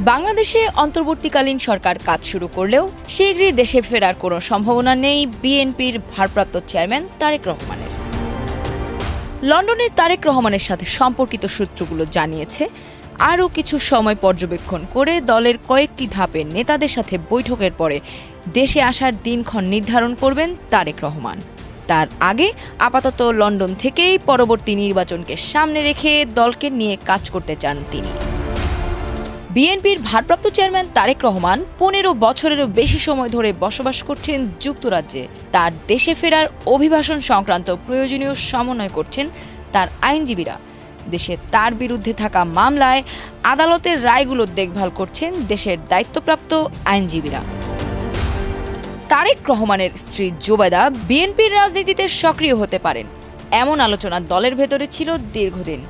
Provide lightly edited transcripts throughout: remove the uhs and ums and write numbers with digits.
বাংলাদেশে অন্তর্বর্তীকালীন সরকার কাজ শুরু করলেও শীঘ্রই দেশে ফেরার কোনো সম্ভাবনা নেই বিএনপির ভারপ্রাপ্ত চেয়ারম্যান তারেক রহমানের। লন্ডনের তারেক রহমানের সাথে সম্পর্কিত সূত্রগুলো জানিয়েছে, আরও কিছু সময় পর্যবেক্ষণ করে দলের কয়েকটি ধাপের নেতাদের সাথে বৈঠকের পরে দেশে আসার দিনক্ষণ নির্ধারণ করবেন তারেক রহমান। তার আগে আপাতত লন্ডন থেকেই পরবর্তী নির্বাচনকে সামনে রেখে দলকে নিয়ে কাজ করতে চান তিনি। বিএনপির ভারপ্রাপ্ত চেয়ারম্যান তারেক রহমান ১৫ বছরেরও বেশি সময় ধরে বসবাস করছেন যুক্তরাজ্যে। তার দেশে ফেরার অভিবাসন সংক্রান্ত প্রয়োজনীয় সমন্বয় করছেন তার আইনজীবীরা। দেশে তার বিরুদ্ধে থাকা মামলায় আদালতের রায়গুলো দেখভাল করছেন দেশের দায়িত্বপ্রাপ্ত আইনজীবীরা। তারেক রহমানের স্ত্রী জুবাইদা বিএনপির রাজনীতিতে সক্রিয় হতে পারেন, এমন আলোচনা দলের ভেতরে ছিল দীর্ঘদিন।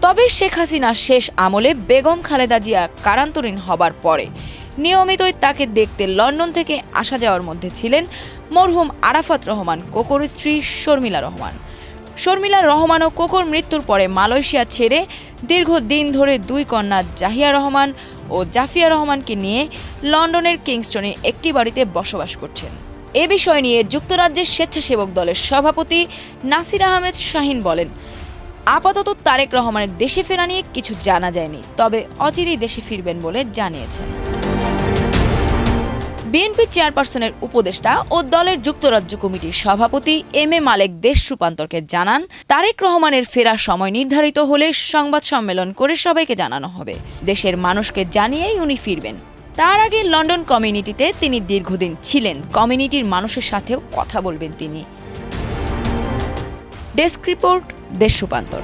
তবে শেখ হাসিনা শেষ আমলে বেগম খালেদা জিয়া কারান্তরীণ হবার পরে নিয়মিতই তাকে দেখতে লন্ডন থেকে আসা যাওয়ার মধ্যে ছিলেন মরহুম আরাফাত রহমান কোকোর স্ত্রী শর্মিলা রহমান। শর্মিলা রহমান ও কোকোর মৃত্যুর পরে মালয়েশিয়া ছেড়ে দীর্ঘদিন ধরে দুই কন্যা জাহিয়া রহমান ও জাফিয়া রহমানকে নিয়ে লন্ডনের কিংস্টনে একটি বাড়িতে বসবাস করছেন। এ বিষয় নিয়ে যুক্তরাজ্যের স্বেচ্ছাসেবক দলের সভাপতি নাসির আহমেদ শাহিন বলেন, আপাতত তারেক রহমানের দেশে ফেরা নিয়ে কিছু জানা যায়নি, তবে অচিরেই দেশে ফিরবেন বলে জানিয়েছেন। বিএনপি চেয়ারপারসনের উপদেষ্টা ও দলের যুক্তরাজ্য কমিটির সভাপতি এম.এ. মালেক দেশ রূপান্তরকে জানান, তারেক রহমানের ফেরার সময় নির্ধারিত হলে সংবাদ সম্মেলন করে সবাইকে জানানো হবে। দেশের মানুষকে জানিয়েই উনি ফিরবেন। তার আগে লন্ডন কমিউনিটিতে তিনি দীর্ঘদিন ছিলেন, কমিউনিটির মানুষের সাথেও কথা বলবেন তিনি। ডেস্ক রিপোর্ট, দেশ রূপান্তর।